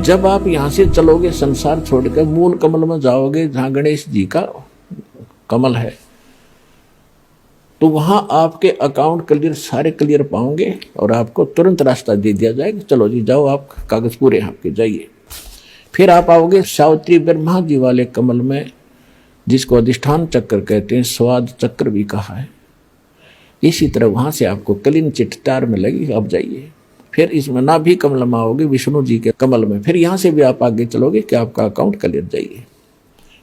जब आप यहां से चलोगे संसार छोड़कर मूल कमल में जाओगे जहां गणेश जी का कमल है, तो वहां आपके अकाउंट क्लियर, सारे क्लियर पाओगे और आपको तुरंत रास्ता दे दिया जाएगा, चलो जी जाओ, आप कागज पूरे आपके जाइए। फिर आप आओगे सावित्री ब्रह्मा जी वाले कमल में, जिसको अधिष्ठान चक्र कहते हैं, स्वाद चक्र भी कहा है। इसी तरह वहां से आपको क्लीन चिट तार में लगी, अब जाइए। फिर इसमें ना भी कमल में आओगे विष्णु जी के कमल में, फिर यहां से भी आप आगे चलोगे कि आपका अकाउंट क्लियर, जाइए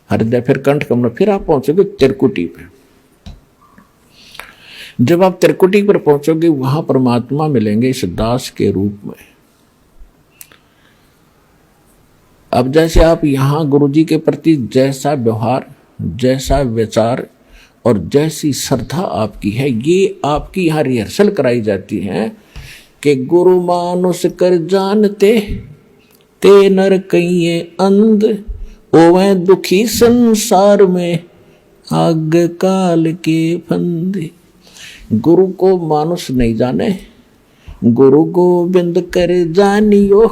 हृदय, फिर कंठ कमल, फिर आप पहुंचोगे त्रिकुटी पे। जब आप त्रिकुटी पर पहुंचोगे वहां परमात्मा मिलेंगे इस दास के रूप में। अब जैसे आप यहां गुरु जी के प्रति जैसा व्यवहार, जैसा विचार और जैसी श्रद्धा आपकी है, ये आपकी यहां रिहर्सल कराई जाती है कि गुरु मानुष कर जानते ते नर कहिए अंध, ओवे दुखी संसार में आग काल के फंदे। गुरु को मानुष नहीं जाने, गुरु गोविंद कर जानियो,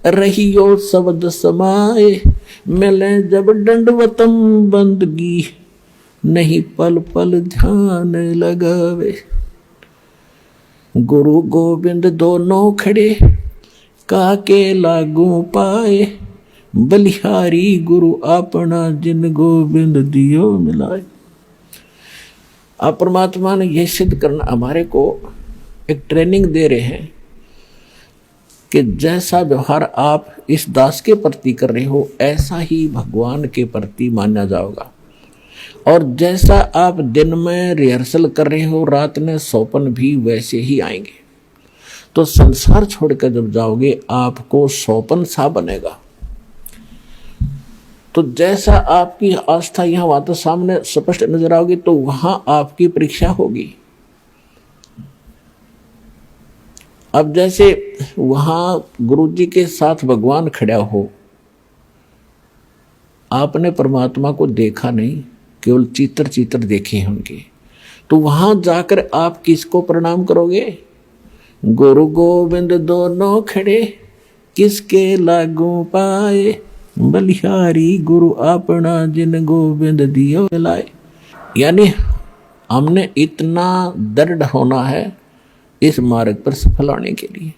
रहियो शब्द समाए, मिले जब दंडवतम बंदगी, नहीं पल पल ध्यान लगावे। गुरु गोविंद दोनों खड़े काके लागू पाए, बलिहारी गुरु अपना जिन गोविंद दियो मिलाए। आप परमात्मा ने यह सिद्ध करना हमारे को एक ट्रेनिंग दे रहे हैं कि जैसा व्यवहार आप इस दास के प्रति कर रहे हो ऐसा ही भगवान के प्रति माना जाएगा, और जैसा आप दिन में रिहर्सल कर रहे हो रात में सौपन भी वैसे ही आएंगे। तो संसार छोड़कर जब जाओगे आपको सौपन सा बनेगा। तो जैसा आपकी आस्था यहाँ वहां तो सामने स्पष्ट नजर आओगी, तो वहां आपकी परीक्षा होगी। अब जैसे वहां गुरु जी के साथ भगवान खड़ा हो, आपने परमात्मा को देखा नहीं, केवल चित्र चित्र देखे हैं उनके, तो वहां जाकर आप किसको प्रणाम करोगे? गुरु गोविंद दोनों खड़े किसके लागू पाए, बलिहारी गुरु अपना जिन गोविंद दियो लाए। यानी हमने इतना दृढ़ होना है इस मार्ग पर सफल होने के लिए।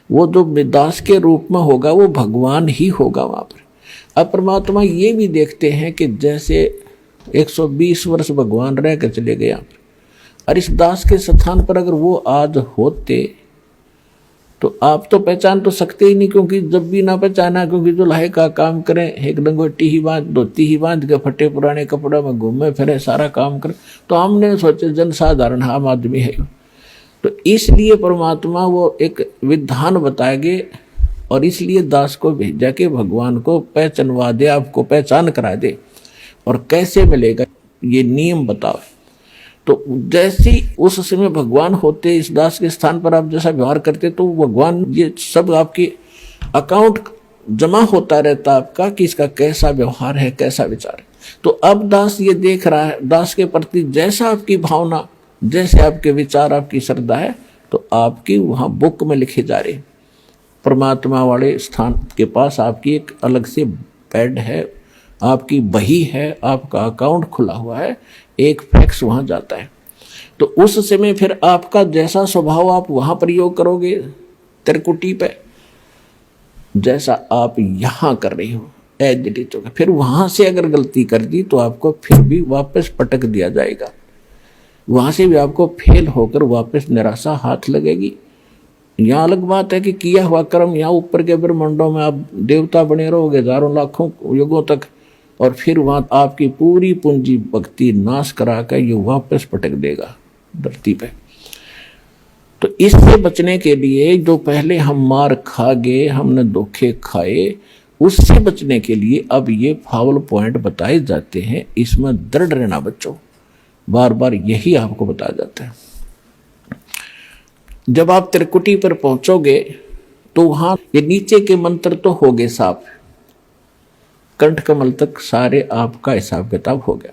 वो जो दास के रूप में होगा वो भगवान ही होगा वहां पर। अब परमात्मा ये भी देखते हैं कि जैसे 120 वर्ष भगवान रह कर चले गए, और इस दास के स्थान पर अगर वो आज होते तो आप तो पहचान तो सकते ही नहीं, क्योंकि जब भी ना पहचाना, क्योंकि जो लाहे का काम करें, एक लंगोटी ही बांध, धोती ही बांध के फटे पुराने कपड़ों में घूमे फिरे, सारा काम करे, तो हमने सोचे जनसाधारण आम आदमी है। तो इसलिए परमात्मा वो एक विधान बताएंगे, और इसलिए दास को भेजा के भगवान को पहचानवा दे, आपको पहचान करा दे, और कैसे मिलेगा ये नियम बताओ। तो जैसे उस समय भगवान होते इस दास के स्थान पर, आप जैसा व्यवहार करते तो भगवान ये सब आपके अकाउंट जमा होता रहता आपका कि इसका कैसा व्यवहार है, कैसा विचार है। तो अब दास ये देख रहा है, दास के प्रति जैसा आपकी भावना, जैसे आपके विचार, आपकी श्रद्धा है, तो आपकी वहां बुक में लिखे जा रहे। परमात्मा वाले स्थान के पास आपकी एक अलग से पैड है, आपकी बही है, आपका अकाउंट खुला हुआ है, एक फैक्स वहां जाता है। तो उस समय फिर आपका जैसा स्वभाव आप वहां प्रयोग करोगे त्रिकुटी पे, जैसा आप यहां कर रही हो एज इट इज होगा। फिर वहां से अगर गलती कर दी तो आपको फिर भी वापस पटक दिया जाएगा, वहां से भी आपको फेल होकर वापस निराशा हाथ लगेगी। यहाँ अलग बात है कि किया हुआ कर्म यहाँ ऊपर के ब्रह्मांडों में आप देवता बने रहोगे हजारों लाखों युगों तक, और फिर वहां आपकी पूरी पूंजी भक्ति नाश करा कर ये वापस पटक देगा धरती पे। तो इससे बचने के लिए जो पहले हम मार खा गए, हमने धोखे खाए, उससे बचने के लिए अब ये फावल पॉइंट बताए जाते हैं। इसमें दृढ़ रहना बच्चों, बार बार यही आपको बताया जाता है। जब आप त्रिकुटी पर पहुंचोगे तो वहां ये नीचे के मंत्र तो हो गए साफ, कंठ कमल तक सारे आपका हिसाब किताब हो गया।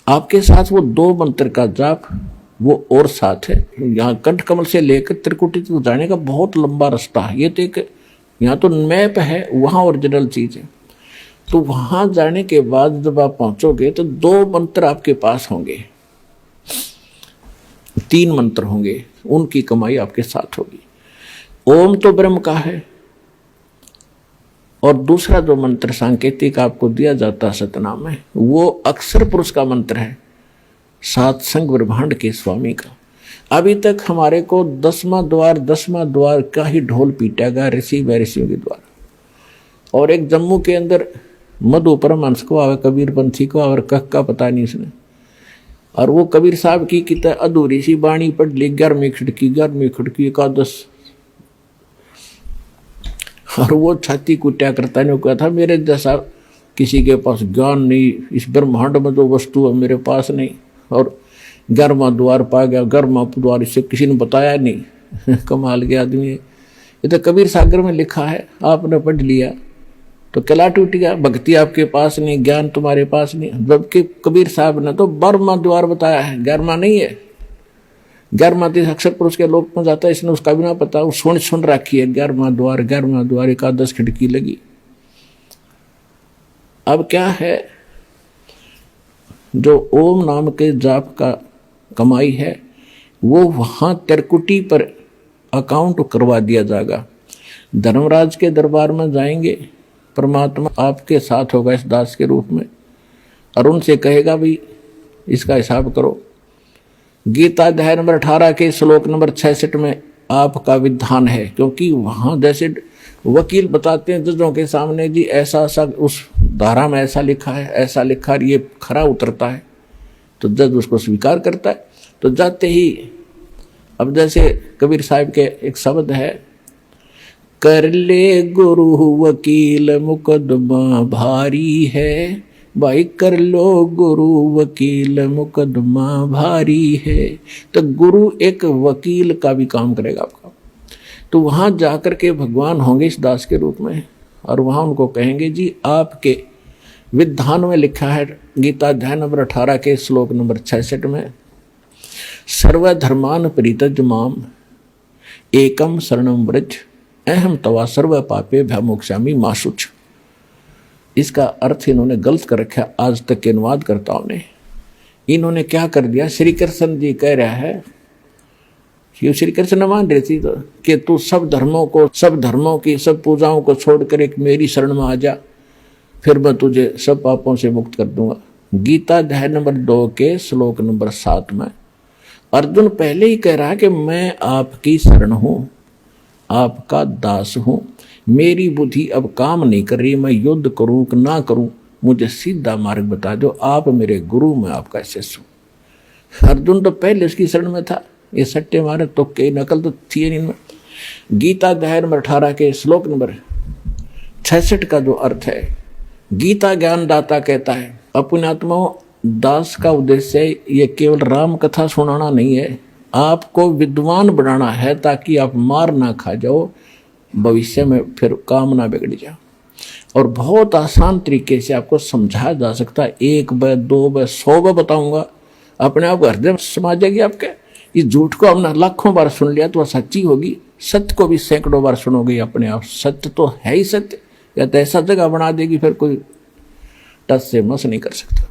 आपके साथ वो 2 मंत्र का जाप वो और साथ है। यहाँ कंठ कमल से लेकर त्रिकुटी तक जाने का बहुत लंबा रास्ता है। ये तो एक यहाँ तो मैप है, वहाँ ओरिजिनल चीज है। तो वहां जाने के बाद जब आप पहुंचोगे तो 2 मंत्र आपके पास होंगे, 3 मंत्र होंगे, उनकी कमाई आपके साथ होगी। ओम तो ब्रह्म का है, और दूसरा जो मंत्र सांकेतिक आपको दिया जाता है सतनाम में, वो अक्षर पुरुष का मंत्र है, सात संग ब्रह्मांड के स्वामी का। अभी तक हमारे को 10वां द्वार का ही ढोल पीटा गया ऋषि महर्षियों के द्वारा। और एक जम्मू के अंदर मधु परमहंस को आवे, कबीर पंथी को और कह का पता नहीं इसने, और वो कबीर साहब की कितना अधूरी सी बाणी पढ़ ली, 11वीं खिड़की एकादश, और वो छाती कुट्या करता ने कहा था मेरे जैसा किसी के पास ज्ञान नहीं, इस ब्रह्मांड में जो वस्तु है मेरे पास नहीं, और 11वां द्वार पा गया, 11वां द्वार इसे किसी ने बताया नहीं। कमाल के आदमी है। ये तो कबीर सागर में लिखा है, आपने पढ़ लिया तो कला टूट गया। भक्ति आपके पास नहीं, ज्ञान तुम्हारे पास नहीं, जबकि कबीर साहब ने तो 12वां द्वार बताया है, 11वां नहीं है। 11वां तो अक्षर पुरुष के लोक में जाता है, इसने उसका भी ना पता, वो सुन रखी है 11वां द्वार एकादश खिड़की लगी। अब क्या है, जो ओम नाम के जाप का कमाई है वो वहां त्रिकुटी पर अकाउंट करवा दिया जाएगा। धर्मराज के दरबार में जाएंगे, परमात्मा आपके साथ होगा इस दास के रूप में, और उनसे कहेगा भी इसका हिसाब करो। गीता अध्याय नंबर 18 के श्लोक नंबर 66 में आपका विधान है, क्योंकि वहां जैसे वकील बताते हैं जजों के सामने, जी ऐसा सा उस धारा में ऐसा लिखा है, ऐसा लिखा है, ये खरा उतरता है, तो जज उसको स्वीकार करता है। तो जाते ही अब जैसे कबीर साहब के एक शब्द है, कर ले गुरु वकील मुकदमा भारी है, भाई कर लो गुरु वकील मुकदमा भारी है। तो गुरु एक वकील का भी काम करेगा आपका। तो वहां जाकर के भगवान होंगे इस दास के रूप में, और वहां उनको कहेंगे जी आपके विधान में लिखा है, गीता अध्याय नंबर 18 के श्लोक नंबर 66 में, सर्वधर्मान परित्यज माम एकम शरणम व्रज अहम तवा सर्व पापे भ्यामोक्षामि मा शुच। इसका अर्थ इन्होंने गलत कर रखा आज तक के अनुवादकर्ताओं ने। इन्होंने क्या कर दिया, श्री कृष्ण जी कह रहा है, ये श्री कृष्ण मान रही थी तो कि तू सब धर्मों की सब पूजाओं को छोड़कर एक मेरी शरण में आ जा, फिर मैं तुझे सब पापों से मुक्त कर दूंगा। गीता अध्याय नंबर 2 के श्लोक नंबर 7 में अर्जुन पहले ही कह रहा है कि मैं आपकी शरण हूं, आपका दास हूं, मेरी बुद्धि अब काम नहीं कर रही, मैं युद्ध करूं कि ना करूं, मुझे सीधा मार्ग बता दो, आप मेरे गुरु, मैं आपका शिष्य हूं। अर्जुन तो पहले उसकी शरण में था, ये सट्टे मारे तो कई नकल तो थी नहीं। गीता अध्याय नंबर 18 के श्लोक नंबर 66 का जो अर्थ है, गीता ज्ञान दाता कहता है, अपने आत्माओं दास का उद्देश्य ये केवल राम कथा सुनाना नहीं है, आपको विद्वान बनाना है, ताकि आप मार ना खा जाओ, भविष्य में फिर काम ना बिगड़ जाए। और बहुत आसान तरीके से आपको समझाया जा सकता है, 1 बार 2 बार 100 बार बताऊंगा, अपने आप हृदय में समा जाएगी आपके। इस झूठ को हमने लाखों बार सुन लिया तो सच्ची होगी, सत्य को भी सैकड़ों बार सुनोगे अपने आप, सत्य तो है ही सत्य, या तो ऐसा जगह बना देगी फिर कोई टस से मस नहीं कर सकता।